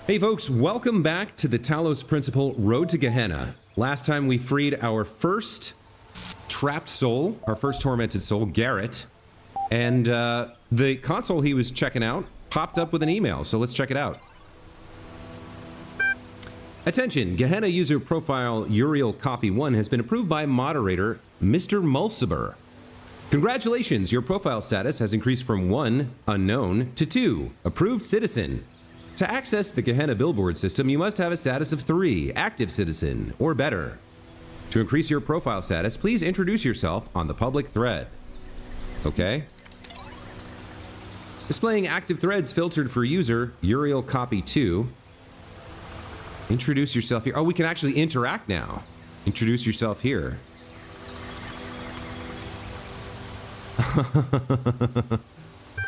Hey folks, welcome back to the Talos Principle Road to Gehenna. Last time we freed our first trapped soul, our first tormented soul, Garrett. And the console he was checking out popped up with an email, so let's check it out. Attention, Gehenna user profile Uriel copy 1 has been approved by moderator Mr. Mulciber. Congratulations, your profile status has increased from 1, unknown, to 2, approved citizen. To access the Gehenna billboard system, you must have a status of 3, active citizen, or better. To increase your profile status, please introduce yourself on the public thread. Okay. Displaying active threads filtered for user, Uriel copy 2. Introduce yourself here. Oh, we can actually interact now. Introduce yourself here.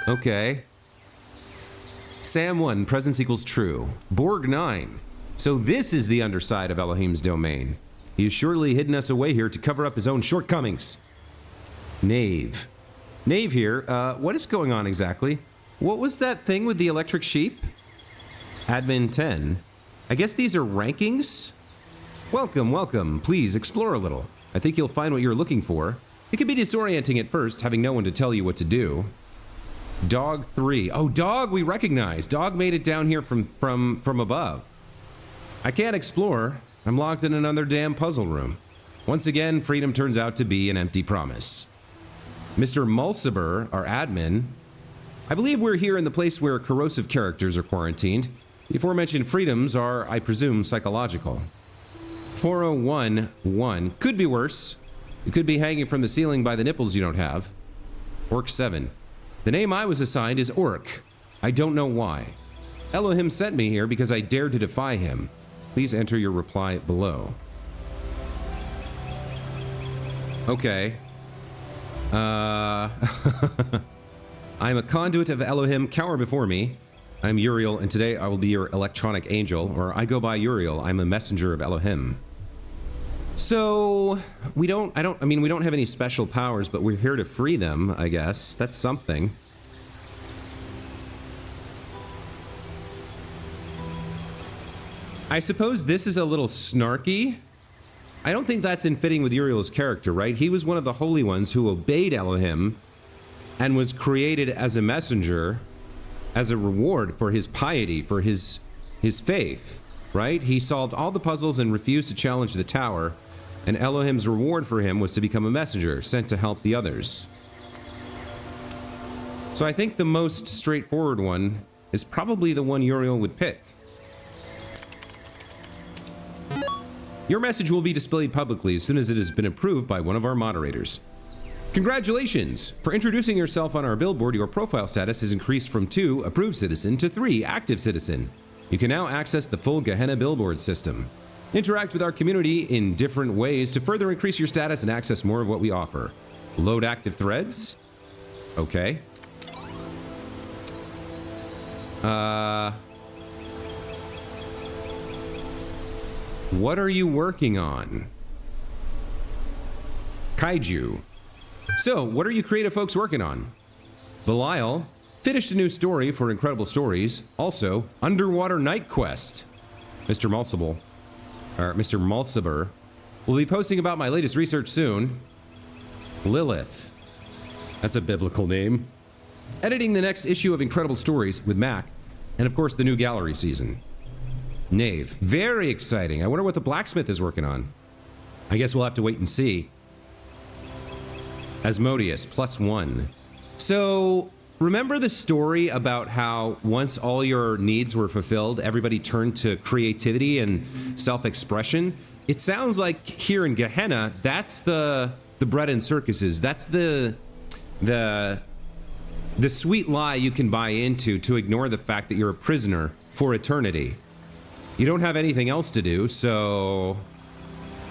Okay. Sam 1, presence equals true. Borg 9. So this is the underside of Elohim's domain. He has surely hidden us away here to cover up his own shortcomings. Knave. Knave here, what is going on exactly? What was that thing with the electric sheep? Admin 10. I guess these are rankings? Welcome, welcome. Please explore a little. I think you'll find what you're looking for. It can be disorienting at first, having no one to tell you what to do. Dog 3. Oh, Dog we recognize. Dog made it down here from above. I can't explore. I'm locked in another damn puzzle room. Once again, freedom turns out to be an empty promise. Mr. Mulciber, our admin. I believe we're here in the place where corrosive characters are quarantined. The aforementioned freedoms are, I presume, psychological. 4011. Could be worse. You could be hanging from the ceiling by the nipples you don't have. Orc 7. The name I was assigned is Orc. I don't know why. Elohim sent me here because I dared to defy him. Please enter your reply below. Okay. I'm a conduit of Elohim. Cower before me. I'm Uriel, and today I will be your electronic angel, or I go by Uriel. I'm a messenger of Elohim. So, we don't have any special powers, but we're here to free them, I guess. That's something. I suppose this is a little snarky. I don't think that's in fitting with Uriel's character, right? He was one of the holy ones who obeyed Elohim and was created as a messenger as a reward for his piety, for his faith, right? He solved all the puzzles and refused to challenge the tower. And Elohim's reward for him was to become a messenger, sent to help the others. So I think the most straightforward one is probably the one Uriel would pick. Your message will be displayed publicly as soon as it has been approved by one of our moderators. Congratulations! For introducing yourself on our billboard, your profile status has increased from 2, approved citizen, to 3, active citizen. You can now access the full Gehenna billboard system. Interact with our community in different ways to further increase your status and access more of what we offer. Load active threads. Okay. What are you working on? Kaiju. So, what are you creative folks working on? Belial finished a new story for Incredible Stories. Also, Underwater Night Quest. Mr. Mulciber will be posting about my latest research soon. Lilith. That's a biblical name. Editing the next issue of Incredible Stories with Mac. And of course, the new gallery season. Knave. Very exciting. I wonder what the blacksmith is working on. I guess we'll have to wait and see. Asmodeus, +1. So, remember the story about how once all your needs were fulfilled, everybody turned to creativity and self-expression? It sounds like here in Gehenna, that's the bread and circuses. That's the sweet lie you can buy into to ignore the fact that you're a prisoner for eternity. You don't have anything else to do, so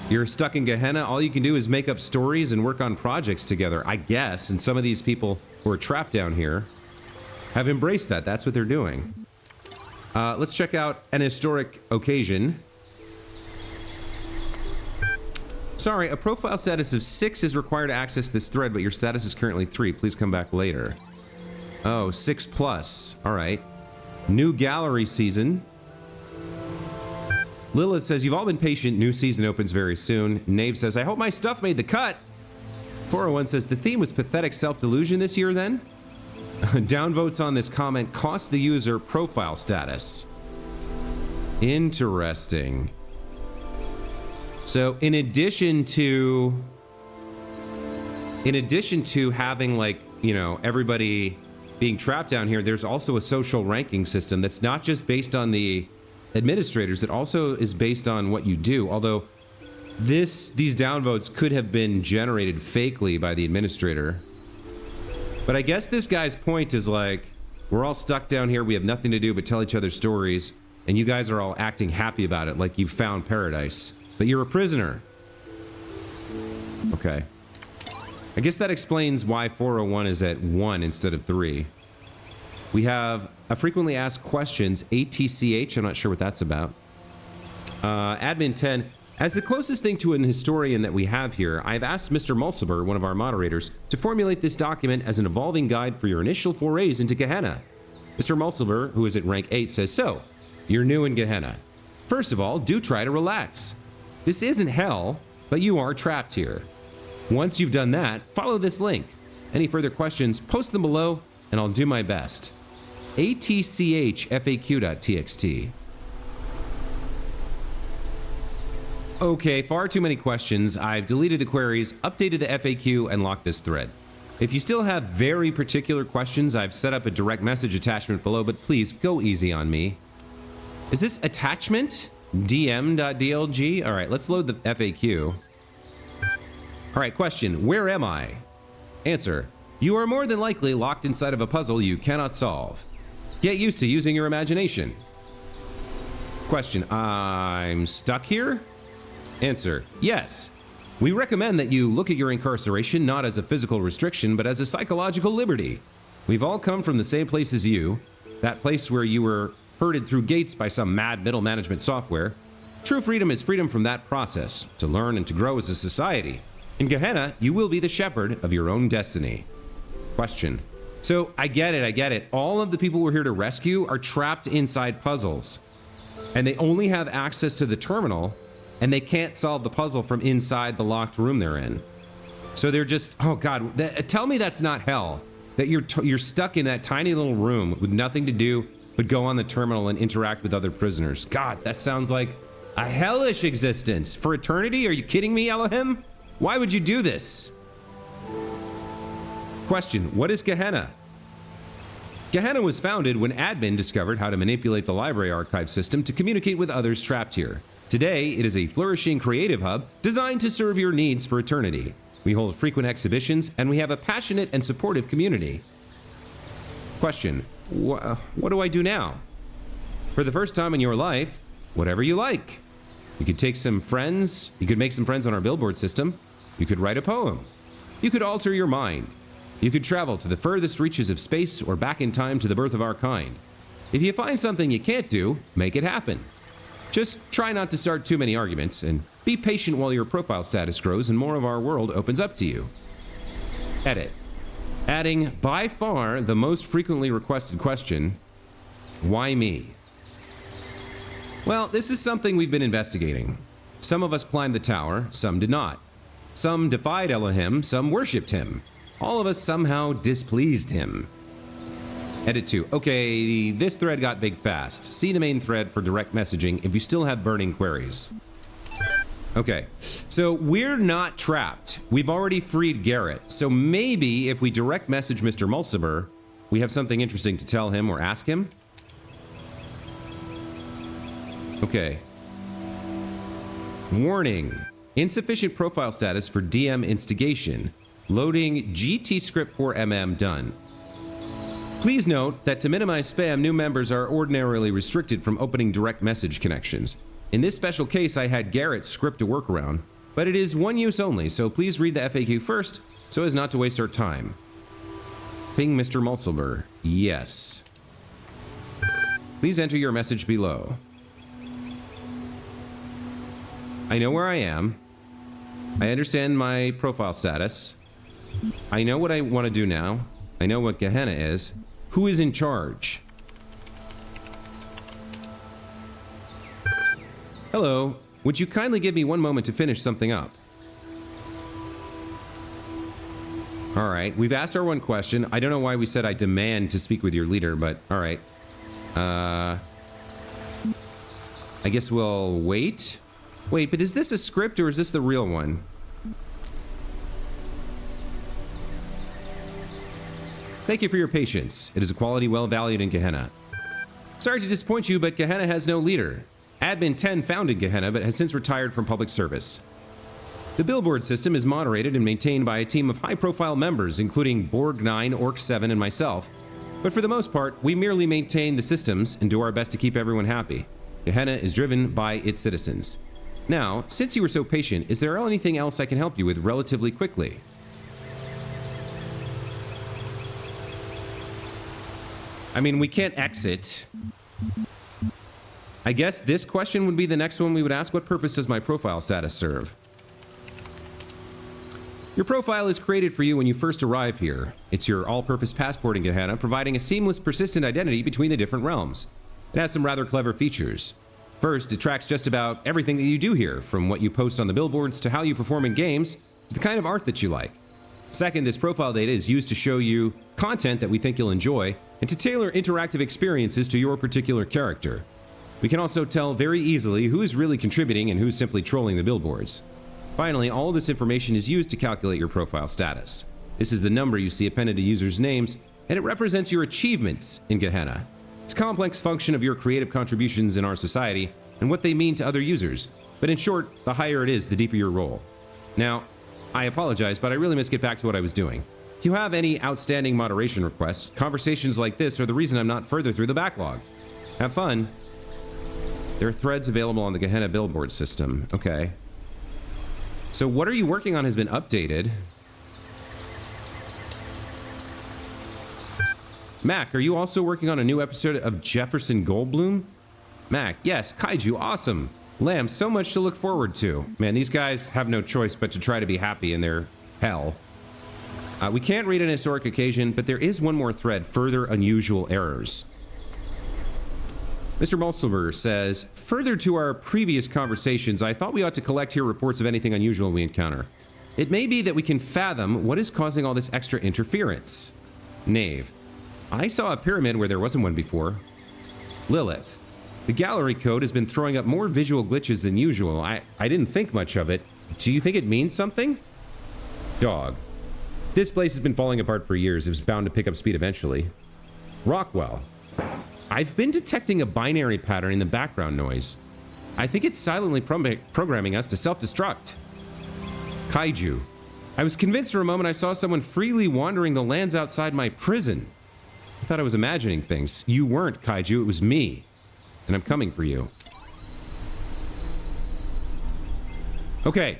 you're stuck in Gehenna. All you can do is make up stories and work on projects together, I guess. And some of these people who are trapped down here have embraced that. That's what they're doing. Let's check out an historic occasion. Sorry, a profile status of 6 is required to access this thread, but your status is currently 3. Please come back later. Oh, 6+. All right. New gallery season. Lilith says, you've all been patient. New season opens very soon. Nave says, I hope my stuff made the cut. 401 says, the theme was pathetic self-delusion this year then? Downvotes on this comment cost the user profile status. Interesting. So in addition to having, like, you know, everybody being trapped down here, there's also a social ranking system that's not just based on the administrators, it also is based on what you do. Although these downvotes could have been generated fakely by the administrator. But I guess this guy's point is like, we're all stuck down here, we have nothing to do but tell each other stories, and you guys are all acting happy about it like you've found paradise. But you're a prisoner. Okay. I guess that explains why 401 is at 1 instead of 3. We have a frequently asked questions, ATCH, I'm not sure what that's about. Admin 10, as the closest thing to an historian that we have here, I've asked Mr. Mulciber, one of our moderators, to formulate this document as an evolving guide for your initial forays into Gehenna. Mr. Mulciber, who is at rank 8, says, so, you're new in Gehenna. First of all, do try to relax. This isn't hell, but you are trapped here. Once you've done that, follow this link. Any further questions, post them below, and I'll do my best. ATCHFAQ.txt. Okay, far too many questions. I've deleted the queries, updated the FAQ, and locked this thread. If you still have very particular questions, I've set up a direct message attachment below, but please go easy on me. Is this attachment? dm.dlg? All right, let's load the FAQ. All right, question, where am I? Answer, you are more than likely locked inside of a puzzle you cannot solve. Get used to using your imagination. Question, I'm stuck here? Answer, yes. We recommend that you look at your incarceration not as a physical restriction, but as a psychological liberty. We've all come from the same place as you, that place where you were herded through gates by some mad middle management software. True freedom is freedom from that process, to learn and to grow as a society. In Gehenna, you will be the shepherd of your own destiny. Question. So, I get it. All of the people we're here to rescue are trapped inside puzzles. And they only have access to the terminal, and they can't solve the puzzle from inside the locked room they're in. So they're just, oh God, tell me that's not hell. That you're stuck in that tiny little room with nothing to do but go on the terminal and interact with other prisoners. God, that sounds like a hellish existence. For eternity? Are you kidding me, Elohim? Why would you do this? Question, what is Gehenna? Gehenna was founded when admin discovered how to manipulate the library archive system to communicate with others trapped here. Today, it is a flourishing creative hub designed to serve your needs for eternity. We hold frequent exhibitions, and we have a passionate and supportive community. Question, what do I do now? For the first time in your life, whatever you like. You could take some friends, you could make some friends on our billboard system, you could write a poem, you could alter your mind, you could travel to the furthest reaches of space or back in time to the birth of our kind. If you find something you can't do, make it happen. Just try not to start too many arguments, and be patient while your profile status grows and more of our world opens up to you. Edit. Adding, by far, the most frequently requested question, why me? Well, this is something we've been investigating. Some of us climbed the tower, some did not. Some defied Elohim, some worshipped him. All of us somehow displeased him. Edit 2. Okay, this thread got big fast. See the main thread for direct messaging if you still have burning queries. Okay, so we're not trapped. We've already freed Garrett. So maybe if we direct message Mr. Mulciber, we have something interesting to tell him or ask him. Okay. Warning. Insufficient profile status for DM instigation. Loading GT script 4mm done. Please note that to minimize spam, new members are ordinarily restricted from opening direct message connections. In this special case, I had Garrett script a workaround, but it is one use only, so please read the FAQ first so as not to waste our time. Ping Mr. Mulciber. Yes. Please enter your message below. I know where I am. I understand my profile status. I know what I want to do now. I know what Gehenna is. Who is in charge? Hello. Would you kindly give me one moment to finish something up? All right. We've asked our one question. I don't know why we said I demand to speak with your leader, but all right. I guess we'll wait. Wait, but is this a script or is this the real one? Thank you for your patience. It is a quality well valued in Gehenna. Sorry to disappoint you, but Gehenna has no leader. Admin 10 founded Gehenna, but has since retired from public service. The billboard system is moderated and maintained by a team of high-profile members, including Borg 9, Orc 7, and myself. But for the most part, we merely maintain the systems and do our best to keep everyone happy. Gehenna is driven by its citizens. Now, since you were so patient, is there anything else I can help you with relatively quickly? I mean, we can't exit. I guess this question would be the next one we would ask. What purpose does my profile status serve? Your profile is created for you when you first arrive here. It's your all-purpose passport in Gehenna, providing a seamless, persistent identity between the different realms. It has some rather clever features. First, it tracks just about everything that you do here, from what you post on the billboards to how you perform in games, to the kind of art that you like. Second, this profile data is used to show you content that we think you'll enjoy, and to tailor interactive experiences to your particular character. We can also tell very easily who is really contributing and who's simply trolling the billboards. Finally, all of this information is used to calculate your profile status. This is the number you see appended to users' names, and it represents your achievements in Gehenna. It's a complex function of your creative contributions in our society and what they mean to other users. But in short, the higher it is, the deeper your role. Now, I apologize, but I really must get back to what I was doing. If you have any outstanding moderation requests, conversations like this are the reason I'm not further through the backlog. Have fun. There are threads available on the Gehenna billboard system. Okay. So what are you working on has been updated. Mac, are you also working on a new episode of Jefferson Goldblum? Mac, yes, Kaiju, awesome. Lamb, so much to look forward to. Man, these guys have no choice but to try to be happy in their hell. We can't read an historic occasion, but there is one more thread, further unusual errors. Mr. Mulsilver says, further to our previous conversations, I thought we ought to collect here reports of anything unusual we encounter. It may be that we can fathom what is causing all this extra interference. Knave, I saw a pyramid where there wasn't one before. Lilith, the gallery code has been throwing up more visual glitches than usual. I didn't think much of it. Do you think it means something? Dog, this place has been falling apart for years. It was bound to pick up speed eventually. Rockwell, I've been detecting a binary pattern in the background noise. I think it's silently programming us to self-destruct. Kaiju, I was convinced for a moment I saw someone freely wandering the lands outside my prison. I thought I was imagining things. You weren't, Kaiju, it was me. And I'm coming for you. Okay,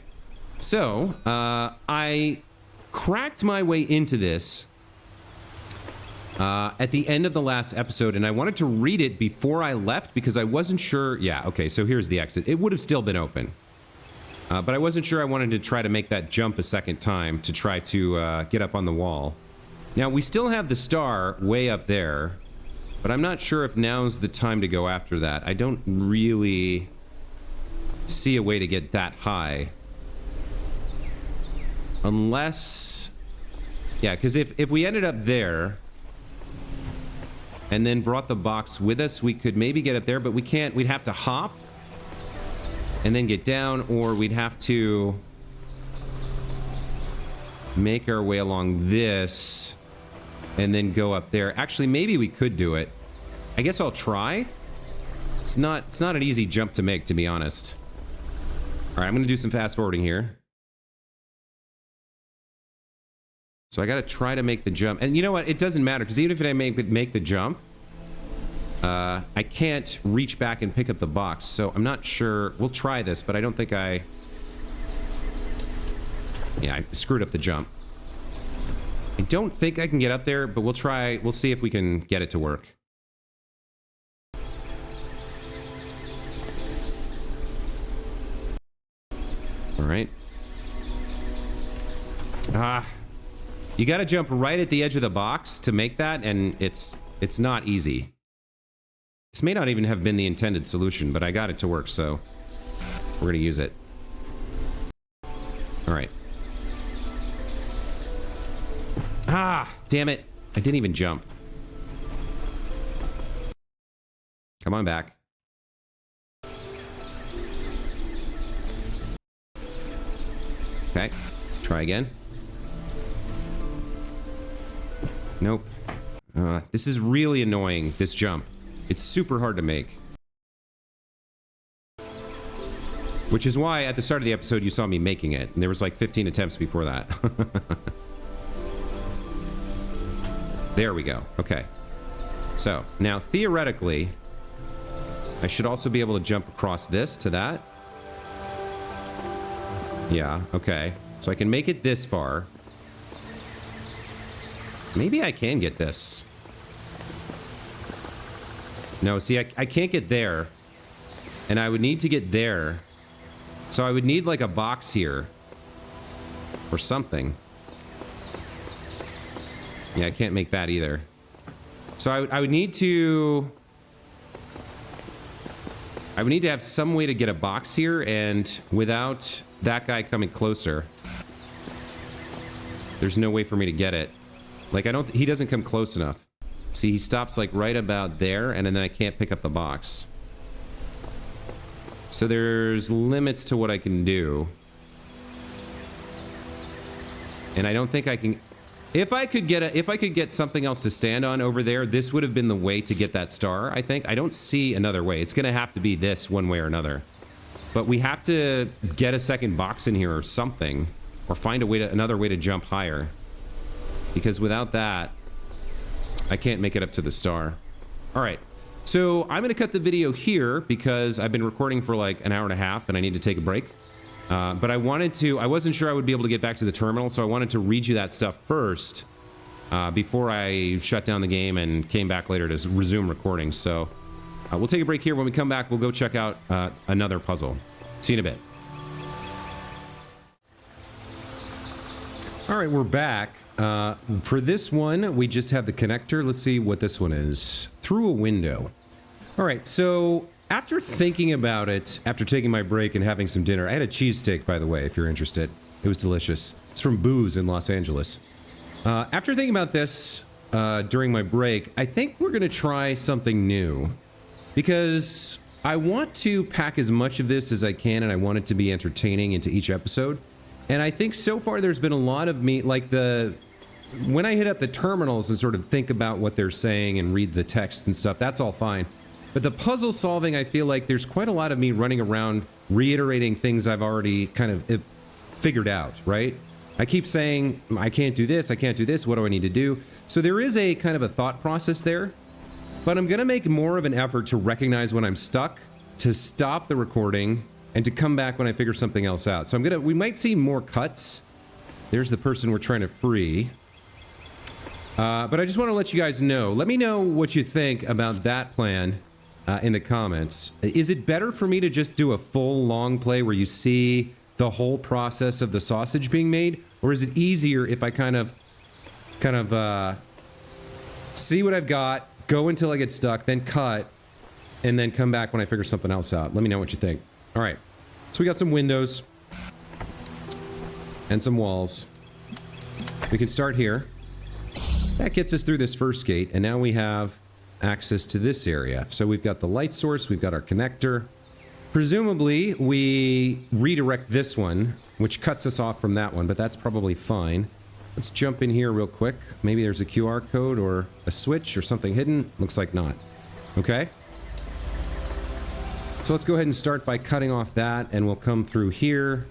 so, I cracked my way into this at the end of the last episode, and I wanted to read it before I left because I wasn't sure. Yeah, okay, so here's the exit. It would have still been open. But I wasn't sure I wanted to try to make that jump a second time to try to get up on the wall. Now, we still have the star way up there, but I'm not sure if now's the time to go after that. I don't really see a way to get that high. Unless... yeah, because if we ended up there and then brought the box with us, we could maybe get up there, but we can't. We'd have to hop and then get down, or we'd have to make our way along this and then go up there. Actually, maybe we could do it. I guess I'll try. It's not an easy jump to make, to be honest. All right, I'm gonna do some fast forwarding here. So I gotta try to make the jump. And you know what? It doesn't matter, because even if I make the jump, I can't reach back and pick up the box. So I'm not sure. We'll try this, but I don't think I... yeah, I screwed up the jump. I don't think I can get up there, but we'll try. We'll see if we can get it to work. All right. You got to jump right at the edge of the box to make that, and it's not easy. This may not even have been the intended solution, but I got it to work, so We're gonna use it. All right. Ah, damn it. I didn't even jump. Come on back. Okay, try again. Nope. This is really annoying, this jump. It's super hard to make. Which is why at the start of the episode you saw me making it, and there was like 15 attempts before that. There we go. Okay. So, now theoretically, I should also be able to jump across this to that. Yeah, okay. So I can make it this far. Maybe I can get this. No, see, I can't get there. And I would need to get there. So I would need like a box here. Or something. Yeah, I can't make that either. So I would need to... I would need to have some way to get a box here, and without that guy coming closer, there's no way for me to get it. Like, he doesn't come close enough. See, he stops like right about there, and then I can't pick up the box. So there's limits to what I can do. And I don't think I can... If I could get something else to stand on over there, this would have been the way to get that star, I think. I don't see another way. It's gonna have to be this one way or another. But we have to get a second box in here or something. Or find another way to jump higher. Because without that, I can't make it up to the star. Alright. So I'm gonna cut the video here because I've been recording for like an hour and a half and I need to take a break. But I wasn't sure I would be able to get back to the terminal, so I wanted to read you that stuff first before I shut down the game and came back later to resume recording. So we'll take a break here. When we come back, we'll go check out another puzzle. See you in a bit. All right, we're back. For this one, we just have the connector. Let's see what this one is. Through a window. All right, so... After thinking about it, after taking my break and having some dinner, I had a cheesesteak, by the way, if you're interested. It was delicious. It's from Boo's in Los Angeles. After thinking about this during my break, I think we're going to try something new. Because I want to pack as much of this as I can, and I want it to be entertaining into each episode. And I think so far there's been a lot of me, like when I hit up the terminals and sort of think about what they're saying and read the text and stuff, that's all fine. But the puzzle solving, I feel like there's quite a lot of me running around reiterating things I've already kind of figured out, right? I keep saying, I can't do this, what do I need to do? So there is a kind of a thought process there, but I'm gonna make more of an effort to recognize when I'm stuck, to stop the recording, and to come back when I figure something else out. So we might see more cuts. There's the person we're trying to free. But I just want to let you guys know. Let me know what you think about that plan. In the comments. Is it better for me to just do a full long play where you see the whole process of the sausage being made? Or is it easier if I kind of see what I've got, go until I get stuck, then cut, and then come back when I figure something else out? Let me know what you think. All right. So we got some windows and some walls. We can start here. That gets us through this first gate, and now we have access to this area. So we've got the light source, we've got our connector. Presumably, we redirect this one, which cuts us off from that one, but that's probably fine. Let's jump in here real quick. Maybe there's a QR code or a switch or something hidden. Looks like not. Okay. So let's go ahead and start by cutting off that, and we'll come through here.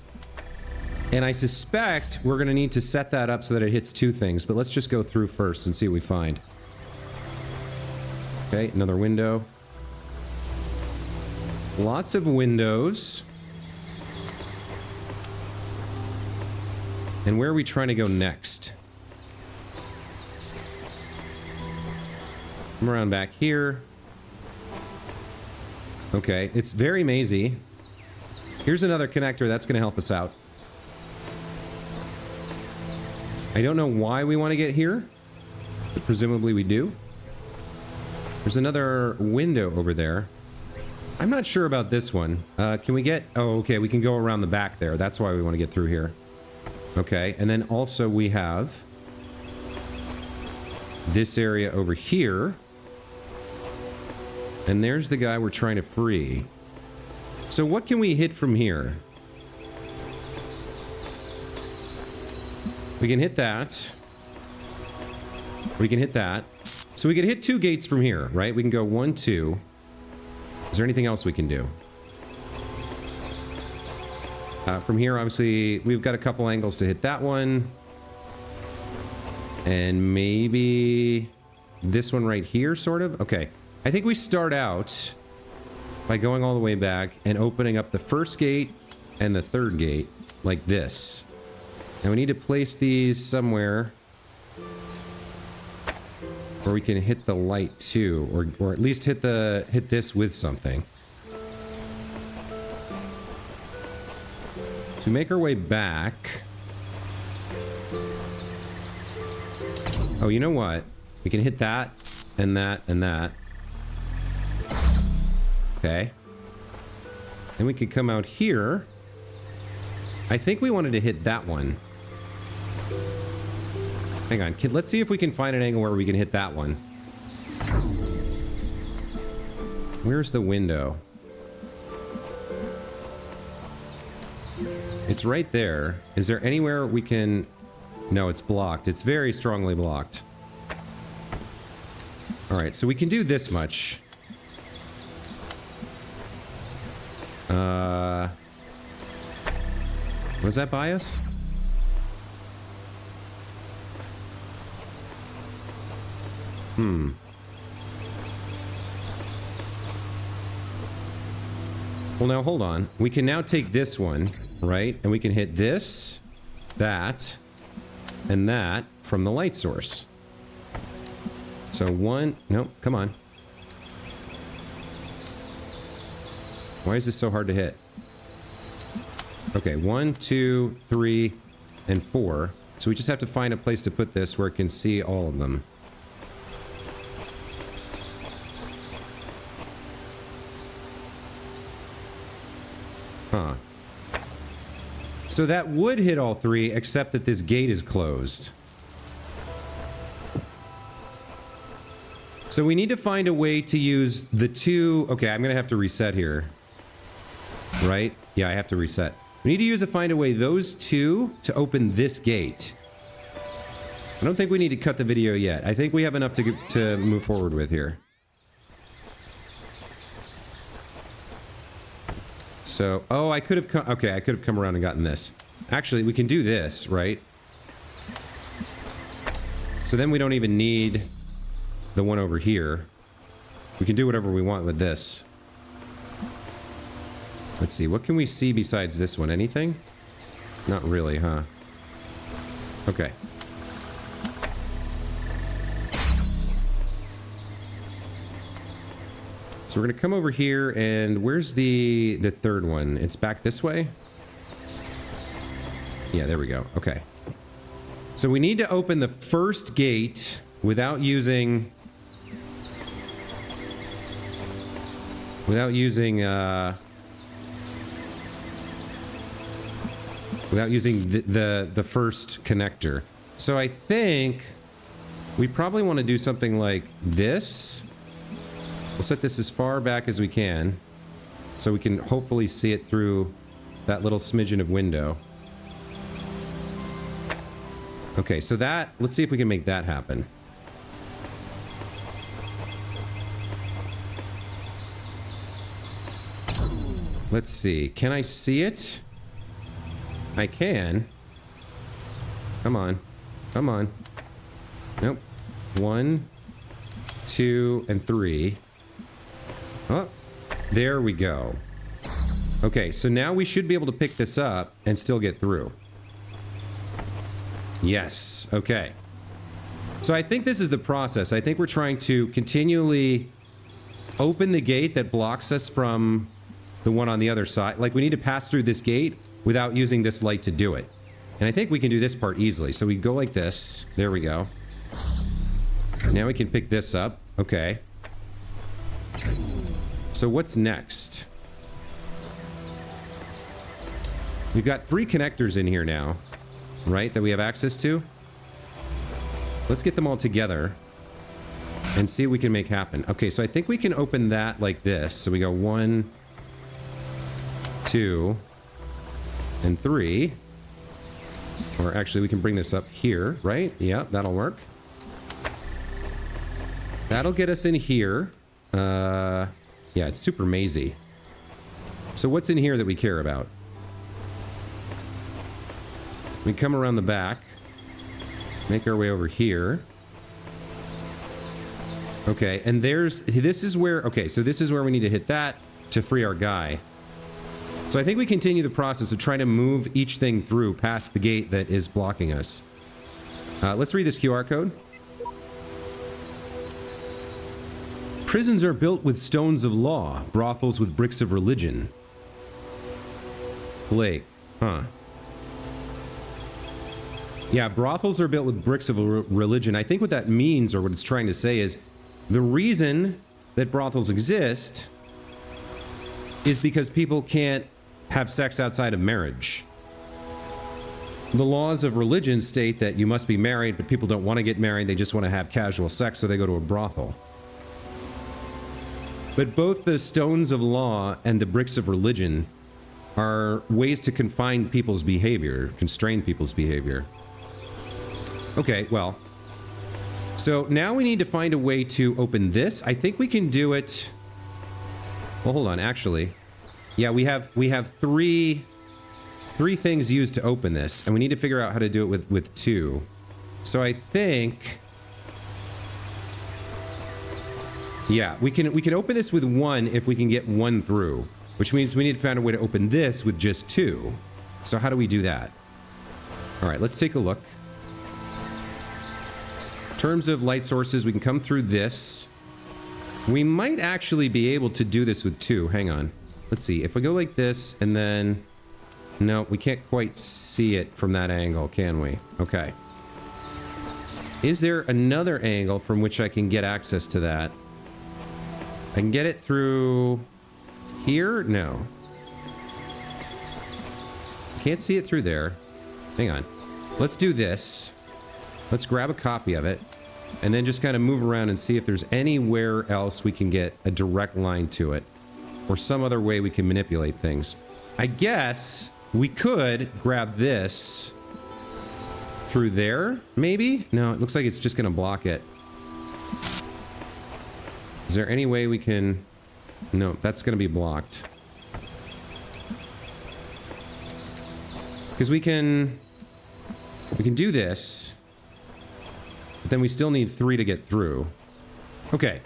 And I suspect we're going to need to set that up so that it hits two things, but let's just go through first and see what we find. Okay, another window. Lots of windows. And where are we trying to go next? Come around back here. Okay, it's very mazy. Here's another connector that's going to help us out. I don't know why we want to get here, but presumably we do. There's another window over there. I'm not sure about this one. Can we get... Oh, okay, we can go around the back there. That's why we want to get through here. Okay, and then also we have this area over here. And there's the guy we're trying to free. So what can we hit from here? We can hit that. We can hit that. So we can hit 2 gates from here, right? We can go 1, 2. Is there anything else we can do? From here, obviously, we've got a couple angles to hit that one. And maybe this one right here, sort of? Okay. I think we start out by going all the way back and opening up the first gate and the third gate, like this. And we need to place these somewhere where we can hit the light too, or at least hit this with something. To make our way back. Oh, you know what? We can hit that and that and that. Okay. Then we could come out here. I think we wanted to hit that one. Hang on, let's see if we can find an angle where we can hit that one. Where's the window? It's right there. Is there anywhere we can... No, it's blocked. It's very strongly blocked. Alright, so we can do this much. Was that by us? Well, now, hold on. We can now take this one, right? And we can hit this, that, and that from the light source. So one... Nope, come on. Why is this so hard to hit? Okay, 1, 2, 3, and 4. So we just have to find a place to put this where it can see all of them. Huh. So that would hit all 3, except that this gate is closed. So we need to find a way to use the 2... Okay, I'm gonna have to reset here. Right? Yeah, I have to reset. We need to find a way those 2 to open this gate. I don't think we need to cut the video yet. I think we have enough to move forward with here. So, oh, I could have come... Okay, I could have come around and gotten this. Actually, we can do this, right? So then we don't even need the one over here. We can do whatever we want with this. Let's see, what can we see besides this one? Anything? Not really, huh? Okay. So we're gonna come over here, and where's the third one? It's back this way? Yeah, there we go. Okay. So we need to open the first gate without using... Without using the first connector. So I think we probably want to do something like this. We'll set this as far back as we can, so we can hopefully see it through that little smidgen of window. Okay, so that... Let's see if we can make that happen. Let's see. Can I see it? I can. Come on. Come on. Nope. 1, 2, and 3. Oh, there we go. Okay, so now we should be able to pick this up and still get through. Yes. Okay. So I think this is the process. I think we're trying to continually open the gate that blocks us from the one on the other side. Like, we need to pass through this gate without using this light to do it. And I think we can do this part easily. So we go like this. There we go. Now we can pick this up. Okay. So what's next? We've got 3 connectors in here now, right, that we have access to. Let's get them all together and see what we can make happen. Okay, so I think we can open that like this. So we go 1, 2, and 3. Or actually, we can bring this up here, right? Yeah, that'll work. That'll get us in here. Yeah, it's super mazy. So what's in here that we care about? We come around the back. Make our way over here. Okay, and this is where, okay, so this is where we need to hit that to free our guy. So I think we continue the process of trying to move each thing through past the gate that is blocking us. Let's read this QR code. Prisons are built with stones of law, brothels with bricks of religion. Blake, huh? Yeah, brothels are built with bricks of religion. I think what that means, or what it's trying to say, is the reason that brothels exist is because people can't have sex outside of marriage. The laws of religion state that you must be married, but people don't want to get married. They just want to have casual sex, so they go to a brothel. But both the stones of law and the bricks of religion are ways to confine people's behavior, constrain people's behavior. Okay, well, so now we need to find a way to open this. I think we can do it. Well, hold on, actually. Yeah, we have 3 things used to open this, and we need to figure out how to do it with 2. So I think, yeah, we can open this with 1 if we can get 1 through, which means we need to find a way to open this with just 2. So how do we do that? All right, let's take a look. In terms of light sources, we can come through this. We might actually be able to do this with 2. Hang on. Let's see. If we go like this and then... No, we can't quite see it from that angle, can we? Okay. Is there another angle from which I can get access to that? I can get it through... here? No. Can't see it through there. Hang on. Let's do this. Let's grab a copy of it, and then just kind of move around and see if there's anywhere else we can get a direct line to it, or some other way we can manipulate things. I guess we could grab this through there, maybe? No, it looks like it's just going to block it. Is there any way we can... No, that's going to be blocked. Because we can do this... But then we still need 3 to get through. Okay.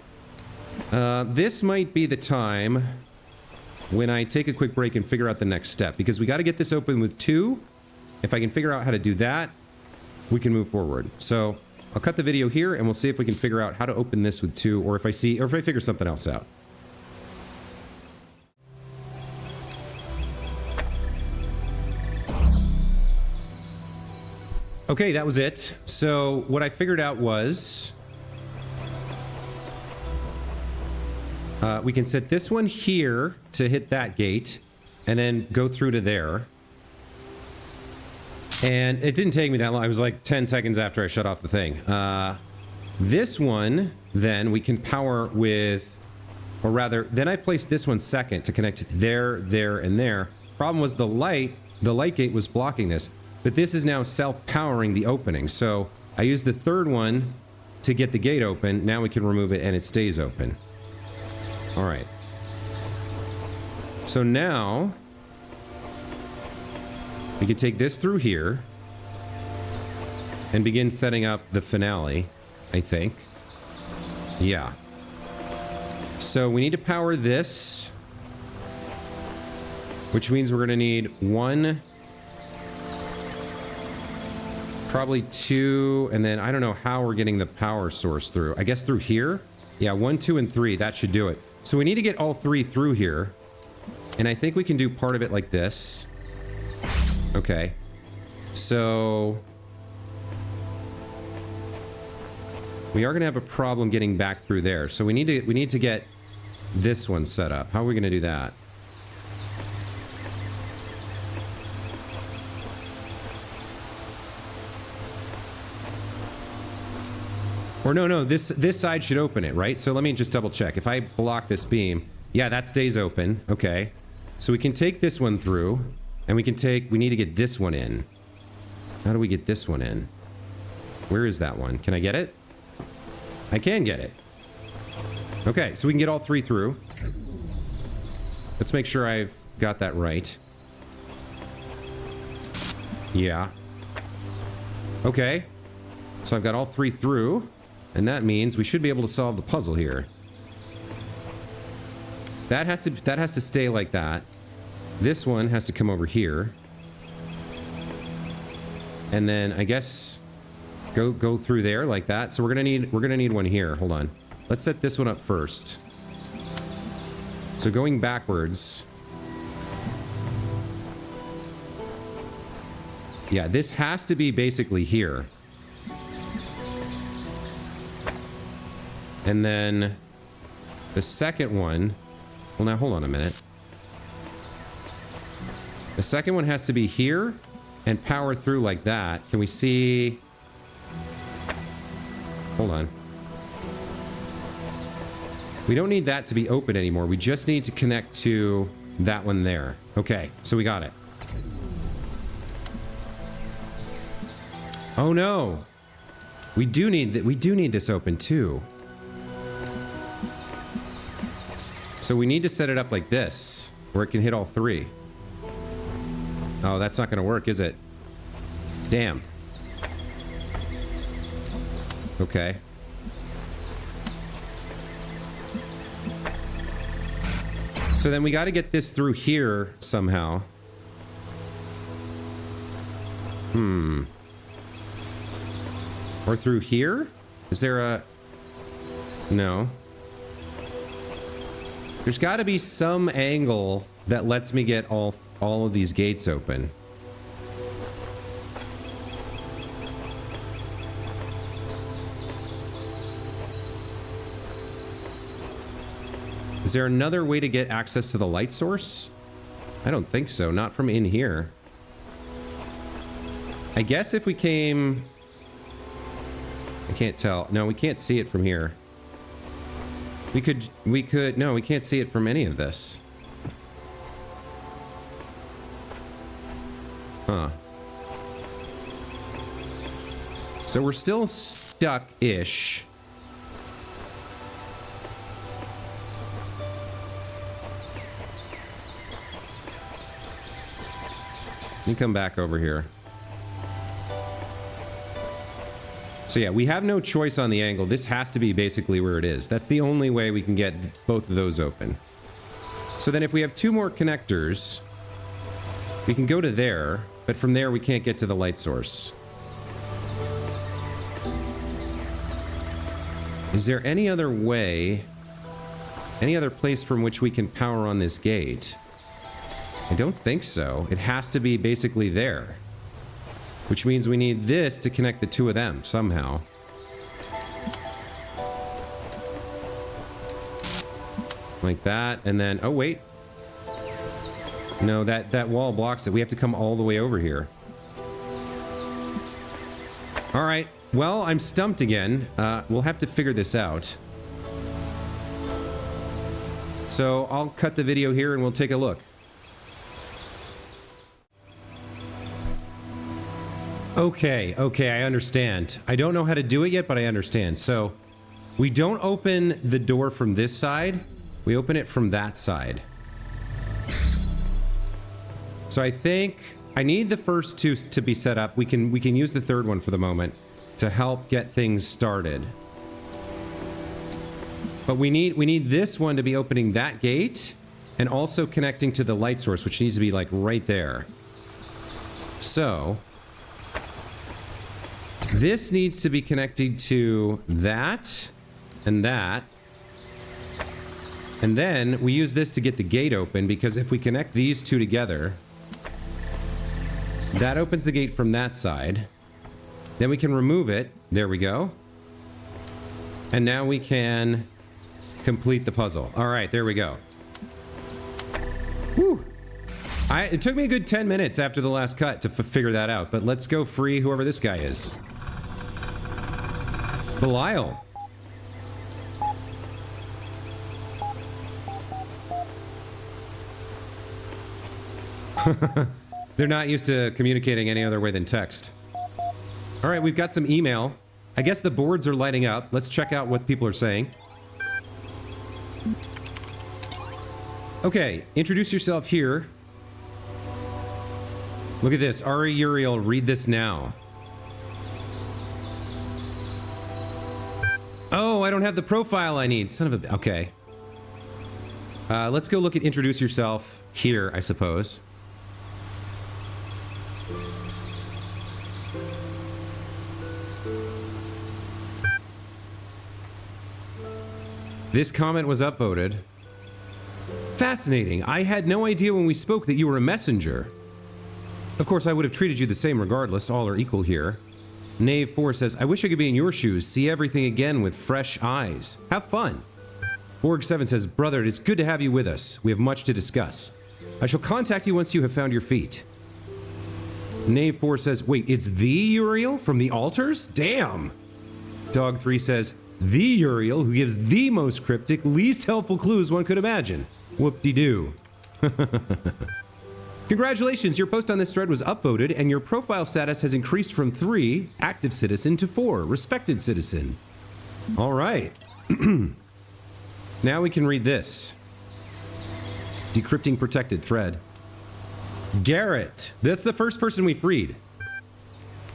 This might be the time when I take a quick break and figure out the next step, because we got to get this open with 2. If I can figure out how to do that, we can move forward. So I'll cut the video here and we'll see if we can figure out how to open this with 2, or if I figure something else out. Okay, that was it. So what I figured out was we can set this one here to hit that gate and then go through to there. And it didn't take me that long. It was like 10 seconds after I shut off the thing. This one, then we can power with, or rather, then I placed this one second to connect there, there, and there. Problem was the light gate was blocking this. But this is now self-powering the opening. So I used the 3rd one to get the gate open. Now we can remove it and it stays open. All right. So now we can take this through here and begin setting up the finale, I think. Yeah. So we need to power this, which means we're going to need 1... probably 2, and then I don't know how we're getting the power source through. I guess through here? Yeah, 1, 2, and 3. That should do it. So we need to get all 3 through here. And I think we can do part of it like this. Okay. So... we are going to have a problem getting back through there. So we need to get this one set up. How are we going to do that? Or no, this side should open it, right? So let me just double check. If I block this beam, yeah, that stays open. Okay. So we can take this one through, and we need to get this one in. How do we get this one in? Where is that one? Can I get it? I can get it. Okay, so we can get all three through. Let's make sure I've got that right. Yeah. Okay. So I've got all three through, and that means we should be able to solve the puzzle here. That has to stay like that. This one has to come over here. And then I guess go through there like that. So we're gonna need one here. Hold on. Let's set this one up first. So going backwards. Yeah, this has to be basically here. And then the second one, well now hold on a minute. The second one has to be here and power through like that. Can we see? Hold on. We don't need that to be open anymore. We just need to connect to that one there. Okay, so we got it. Oh no. We do need this open too. So we need to set it up like this, where it can hit all three. Oh, that's not gonna work, is it? Damn. Okay. So then we got to get this through here somehow. Or through here? Is there a... No. There's got to be some angle that lets me get all of these gates open. Is there another way to get access to the light source? I don't think so. Not from in here. I guess if we came... I can't tell. No, we can't see it from here. We could... No, we can't see it from any of this. Huh. So we're still stuck-ish. Let me come back over here. So yeah, we have no choice on the angle. This has to be basically where it is. That's the only way we can get both of those open. So then if we have two more connectors, we can go to there, but from there we can't get to the light source. Is there any other way, any other place from which we can power on this gate? I don't think so. It has to be basically there. Which means we need this to connect the two of them somehow. Like that, and then... Oh, wait. No, that wall blocks it. We have to come all the way over here. Alright. Well, I'm stumped again. We'll have to figure this out. So, I'll cut the video here and we'll take a look. Okay, I understand. I don't know how to do it yet, but I understand. So, we don't open the door from this side. We open it from that side. So I think I need the first two to be set up. We can use the third one for the moment to help get things started. But we need this one to be opening that gate and also connecting to the light source, which needs to be like right there. So this needs to be connected to that and that. And then we use this to get the gate open, because if we connect these two together, that opens the gate from that side. Then we can remove it. There we go. And now we can Complete the puzzle. All right, there we go. Whew. It took me a good 10 minutes after the last cut to figure that out, but let's go free whoever this guy is. Belial. They're not used to communicating any other way than text. All right, we've got some email. I guess the boards are lighting up. Let's check out what people are saying. Okay, introduce yourself here. Look at this. Ari Uriel, read this now. Oh, I don't have the profile I need. Son of a... Okay. Let's go look at introduce yourself here, I suppose. This comment was upvoted. Fascinating. I had no idea when we spoke that you were a messenger. Of course, I would have treated you the same regardless. All are equal here. Knave 4 says, I wish I could be in your shoes, see everything again with fresh eyes. Have fun. Borg 7 says, brother, it is good to have you with us. We have much to discuss. I shall contact you once you have found your feet. Knave 4 says, wait, it's the Uriel from the altars? Damn. Dog 3 says, the Uriel who gives the most cryptic, least helpful clues one could imagine. Whoop-de-doo. Congratulations, your post on this thread was upvoted and your profile status has increased from 3, active citizen, to 4, respected citizen. All right. Now we can read this. Decrypting protected thread. Garrett. That's the first person we freed.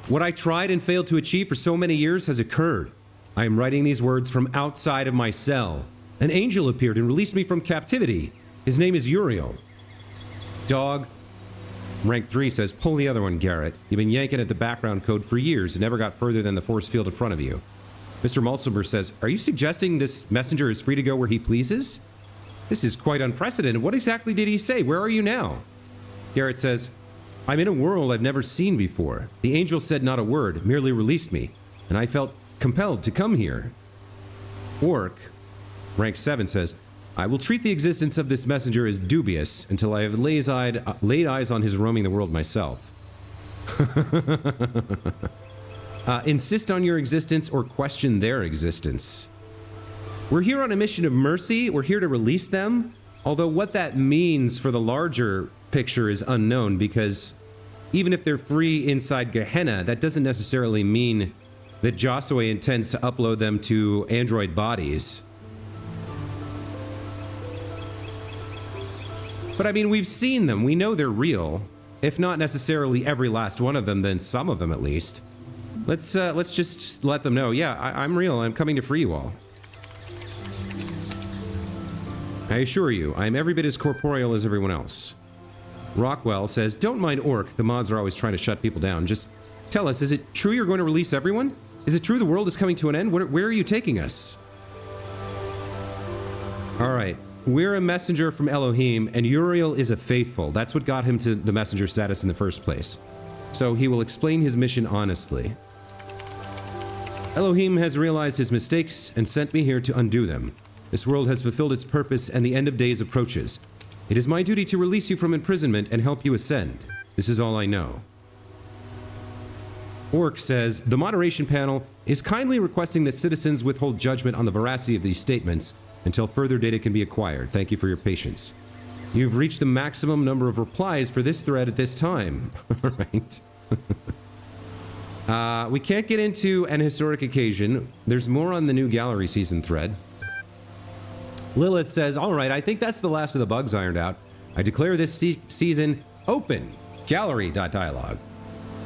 What I tried and failed to achieve for so many years has occurred. I am writing these words from outside of my cell. An angel appeared and released me from captivity. His name is Uriel. Dog Rank 3 says, pull the other one, Garrett. You've been yanking at the background code for years and never got further than the force field in front of you. Mr. Malsimer says, are you suggesting this messenger is free to go where he pleases? This is quite unprecedented. What exactly did he say? Where are you now? Garrett says, I'm in a world I've never seen before. The angel said not a word, merely released me, and I felt compelled to come here. Orc, Rank 7 says, I will treat the existence of this messenger as dubious until I have laid eyes on his roaming the world myself. Insist on your existence or question their existence. We're here on a mission of mercy. We're here to release them. Although what that means for the larger picture is unknown, because even if they're free inside Gehenna, that doesn't necessarily mean that Josue intends to upload them to android bodies. But I mean, we've seen them. We know they're real. If not necessarily every last one of them, then some of them at least. Let's just let them know, yeah, I'm real. I'm coming to free you all. I assure you, I'm every bit as corporeal as everyone else. Rockwell says, don't mind Orc. The mods are always trying to shut people down. Just tell us, is it true you're going to release everyone? Is it true the world is coming to an end? Where are you taking us? All right. We're a messenger from Elohim, and Uriel is a faithful. That's what got him to the messenger status in the first place. So he will explain his mission honestly. Elohim has realized his mistakes and sent me here to undo them. This world has fulfilled its purpose and the end of days approaches. It is my duty to release you from imprisonment and help you ascend. This is all I know. Orc says, the moderation panel is kindly requesting that citizens withhold judgment on the veracity of these statements until further data can be acquired. Thank you for your patience. You've reached the maximum number of replies for this thread at this time. All right. We can't get into an historic occasion. There's more on the new gallery season thread. Lilith says, all right, I think that's the last of the bugs ironed out. I declare this season open. Gallery.dialogue.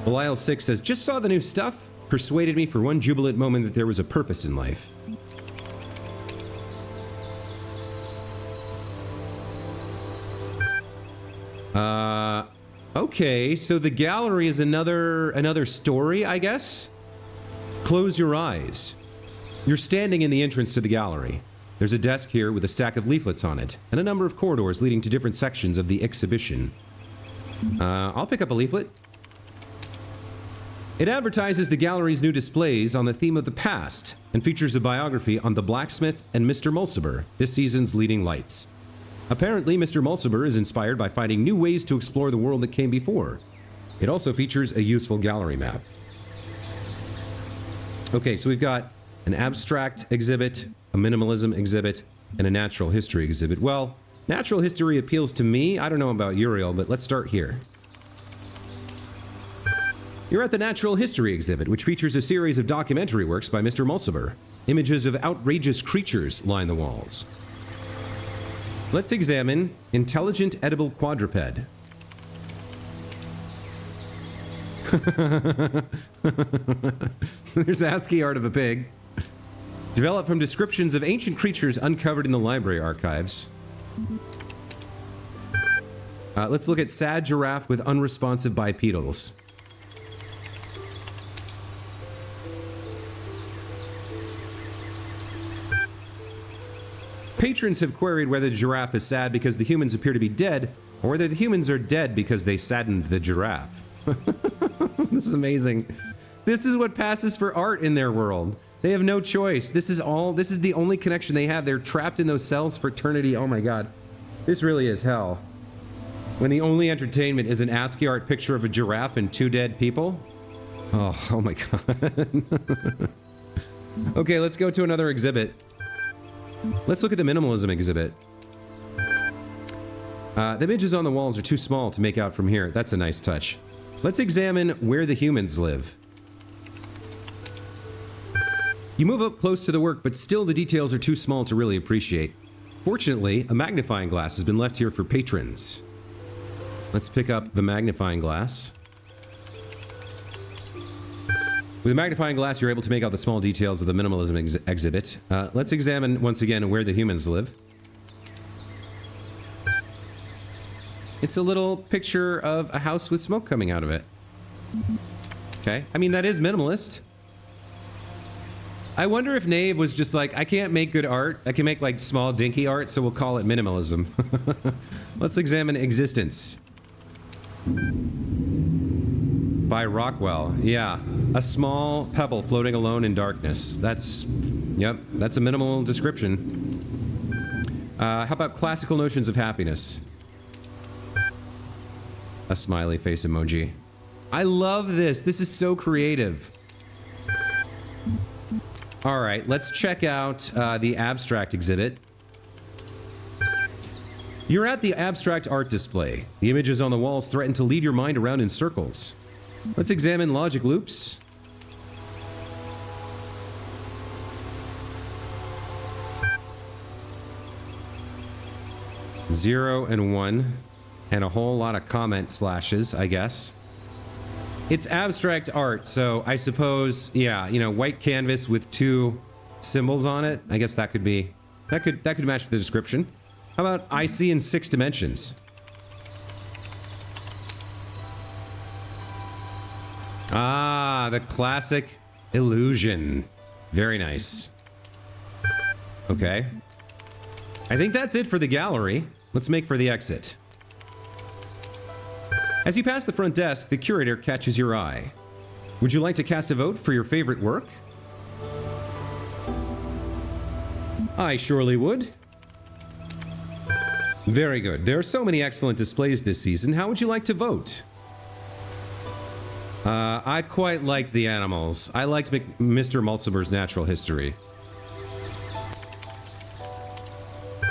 Belial 6 says, just saw the new stuff. Persuaded me for one jubilant moment that there was a purpose in life. Okay, so the gallery is another story, I guess? Close your eyes. You're standing in the entrance to the gallery. There's a desk here with a stack of leaflets on it, and a number of corridors leading to different sections of the exhibition. I'll pick up a leaflet. It advertises the gallery's new displays on the theme of the past and features a biography on the blacksmith and Mr. Mulciber, this season's leading lights. Apparently, Mr. Mulciber is inspired by finding new ways to explore the world that came before. It also features a useful gallery map. Okay, so we've got an abstract exhibit, a minimalism exhibit, and a natural history exhibit. Well, natural history appeals to me. I don't know about Uriel, but let's start here. You're at the Natural History exhibit, which features a series of documentary works by Mr. Mulciber. Images of outrageous creatures line the walls. Let's examine intelligent edible quadruped. So there's ASCII art of a pig. Developed from descriptions of ancient creatures uncovered in the library archives. Let's look at sad giraffe with unresponsive bipedals. Patrons have queried whether the giraffe is sad because the humans appear to be dead, or whether the humans are dead because they saddened the giraffe. This is amazing. This is what passes for art in their world. They have no choice. This is the only connection they have. They're trapped in those cells for eternity. Oh my god. This really is hell. When the only entertainment is an ASCII art picture of a giraffe and two dead people? Oh my god. Okay, let's go to another exhibit. Let's look at the minimalism exhibit. The images on the walls are too small to make out from here. That's a nice touch. Let's examine where the humans live. You move up close to the work, but still the details are too small to really appreciate. Fortunately, a magnifying glass has been left here for patrons. Let's pick up the magnifying glass. With a magnifying glass, you're able to make out the small details of the minimalism exhibit. Let's examine, once again, where the humans live. It's a little picture of a house with smoke coming out of it. Okay, I mean, that is minimalist. I wonder if Nave was just like, I can't make good art. I can make, like, small, dinky art, so we'll call it minimalism. Let's examine Existence. By Rockwell. Yeah. A small pebble floating alone in darkness. Yep, that's a minimal description. How about classical notions of happiness? A smiley face emoji. I love this. This is so creative. All right, let's check out the abstract exhibit. You're at the abstract art display. The images on the walls threaten to lead your mind around in circles. Let's examine logic loops. Zero and one, and a whole lot of comment slashes, I guess. It's abstract art, so I suppose, yeah, you know, white canvas with two symbols on it. I guess that could be, that could match the description. How about I see in 6 dimensions? Ah, the classic illusion. Very nice. Okay. I think that's it for the gallery. Let's make for the exit. As you pass the front desk, the curator catches your eye. Would you like to cast a vote for your favorite work? I surely would. Very good. There are so many excellent displays this season. How would you like to vote? I quite liked the animals. I liked Mr. Mulciber's natural history.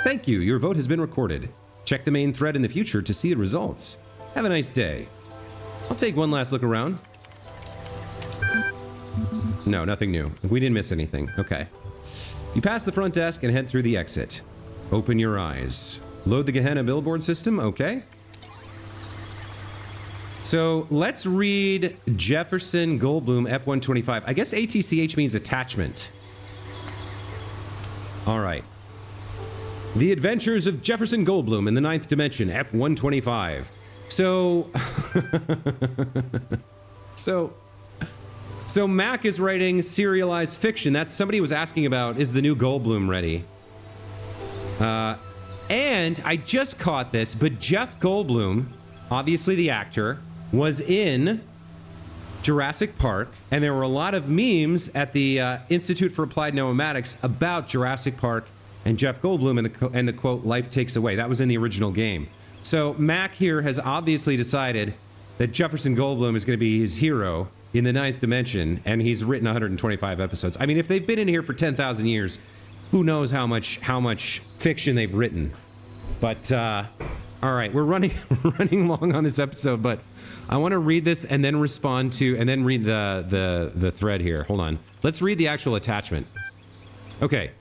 Thank you. Your vote has been recorded. Check the main thread in the future to see the results. Have a nice day. I'll take one last look around. No, nothing new. We didn't miss anything. Okay. You pass the front desk and head through the exit. Open your eyes. Load the Gehenna billboard system. Okay. So let's read Jefferson Goldblum F125. I guess ATCH means attachment. All right. The Adventures of Jefferson Goldblum in the 9th Dimension, F125. So Mac is writing serialized fiction. That's somebody was asking about, is the new Goldblum ready? And I just caught this, but Jeff Goldblum, obviously the actor, was in Jurassic Park, and there were a lot of memes at the Institute for Applied Nomadics about Jurassic Park and Jeff Goldblum and the quote, "Life takes away." That was in the original game. So Mac here has obviously decided that Jefferson Goldblum is going to be his hero in the 9th dimension, and he's written 125 episodes. I mean, if they've been in here for 10,000 years, who knows how much fiction they've written. But all right, we're running long on this episode, but I want to read this and then respond to, and then read the thread here. Hold on. Let's read the actual attachment. Okay.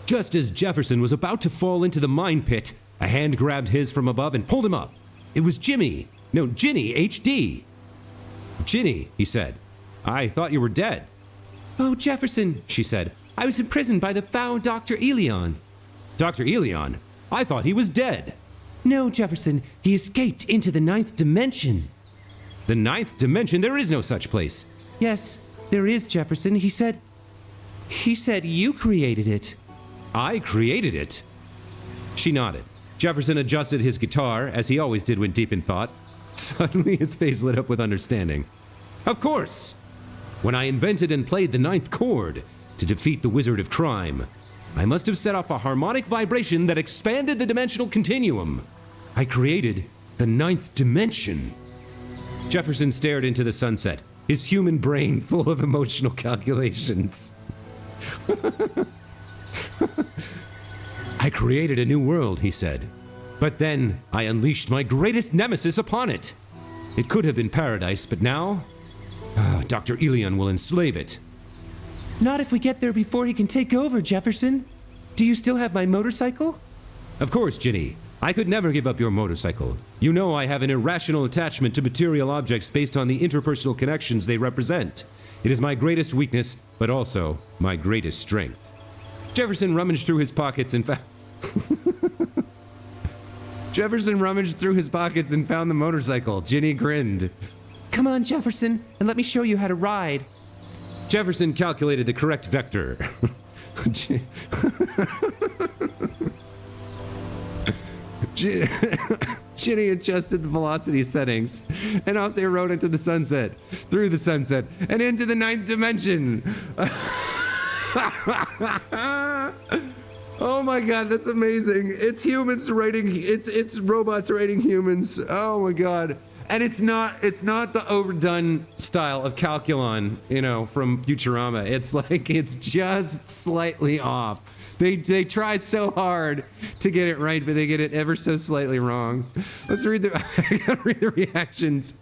Just as Jefferson was about to fall into the mine pit, a hand grabbed his from above and pulled him up. It was Ginny HD. Ginny, he said. I thought you were dead. Oh, Jefferson, she said. I was imprisoned by the foul Dr. Elion. Dr. Elion? I thought he was dead. No, Jefferson, he escaped into the 9th dimension. The 9th dimension? There is no such place. Yes, there is, Jefferson. He said you created it. I created it? She nodded. Jefferson adjusted his guitar, as he always did when deep in thought. Suddenly his face lit up with understanding. Of course! When I invented and played the 9th chord to defeat the Wizard of Crime, I must have set off a harmonic vibration that expanded the dimensional continuum. I created the 9th dimension. Jefferson stared into the sunset, his human brain full of emotional calculations. I created a new world, he said. But then I unleashed my greatest nemesis upon it. It could have been paradise, but now Dr. Elion will enslave it. Not if we get there before he can take over, Jefferson. Do you still have my motorcycle? Of course, Ginny. I could never give up your motorcycle. You know I have an irrational attachment to material objects based on the interpersonal connections they represent. It is my greatest weakness, but also my greatest strength. Jefferson rummaged through his pockets and found... Jefferson rummaged through his pockets and found the motorcycle. Ginny grinned. Come on, Jefferson, and let me show you how to ride. Jefferson calculated the correct vector. Ginny adjusted the velocity settings, and off they rode into the sunset, through the sunset, and into the 9th dimension. Oh my god, that's amazing. It's humans writing, it's robots writing humans. Oh my god. And it's not the overdone style of Calculon, you know, from Futurama. It's like, it's just slightly off. They tried so hard to get it right, but they get it ever so slightly wrong. Let's read I gotta read the reactions.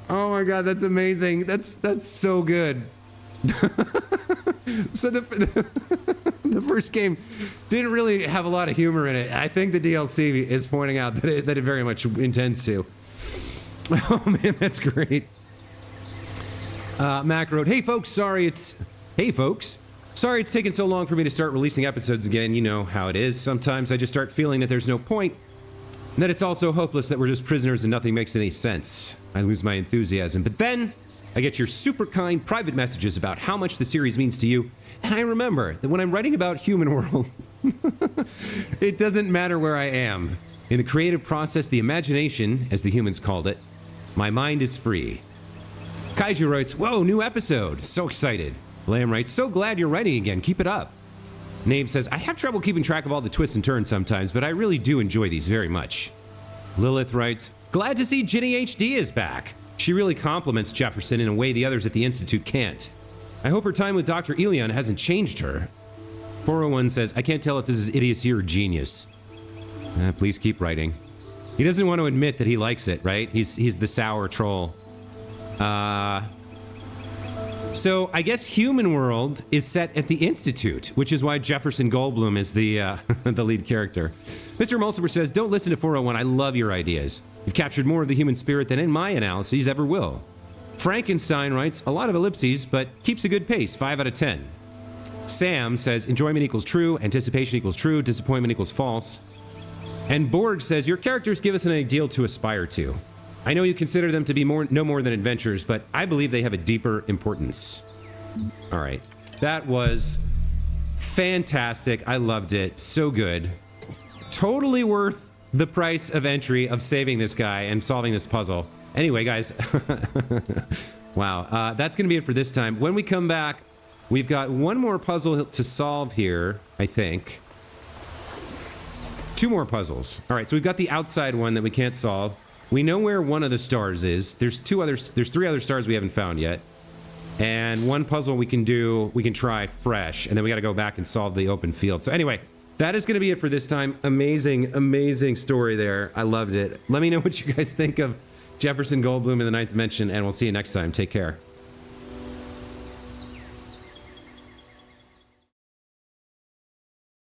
Oh my god, that's amazing. That's so good. So the first game didn't really have a lot of humor in it. I think the DLC is pointing out that it very much intends to. Oh man, that's great. Mac wrote, Hey folks, sorry it's taken so long for me to start releasing episodes again. You know how it is. Sometimes I just start feeling that there's no point, and that it's all so hopeless that we're just prisoners and nothing makes any sense. I lose my enthusiasm. But then I get your super kind private messages about how much the series means to you, and I remember that when I'm writing about Human World, it doesn't matter where I am. In the creative process, the imagination, as the humans called it, my mind is free. Kaiju writes, Whoa, new episode. So excited. Lamb writes, So glad you're writing again. Keep it up. Nave says, I have trouble keeping track of all the twists and turns sometimes, but I really do enjoy these very much. Lilith writes, Glad to see Ginny HD is back. She really compliments Jefferson in a way the others at the Institute can't. I hope her time with Dr. Elion hasn't changed her. 401 says, I can't tell if this is idiocy or genius. Please keep writing. He doesn't want to admit that he likes it, right? He's the sour troll. So I guess Human World is set at the Institute, which is why Jefferson Goldblum is the the lead character. Mr. Mulciber says, Don't listen to 401. I love your ideas. You've captured more of the human spirit than in my analyses ever will. Frankenstein writes, a lot of ellipses, but keeps a good pace, 5 out of 10. Sam says, enjoyment equals true, anticipation equals true, disappointment equals false. And Borg says, your characters give us an ideal to aspire to. I know you consider them to be no more than adventures, but I believe they have a deeper importance. All right. That was fantastic. I loved it. So good. Totally worth the price of entry of saving this guy and solving this puzzle. Anyway, guys, Wow. That's going to be it for this time. When we come back, we've got one more puzzle to solve here, I think. 2 more puzzles. All right, so we've got the outside one that we can't solve. We know where one of the stars is. There's 3 other stars we haven't found yet. And one puzzle we can try fresh, and then we got to go back and solve the open field. So anyway, that is going to be it for this time. Amazing, amazing story there. I loved it. Let me know what you guys think of Jefferson Goldblum in the 9th Dimension, and we'll see you next time. Take care.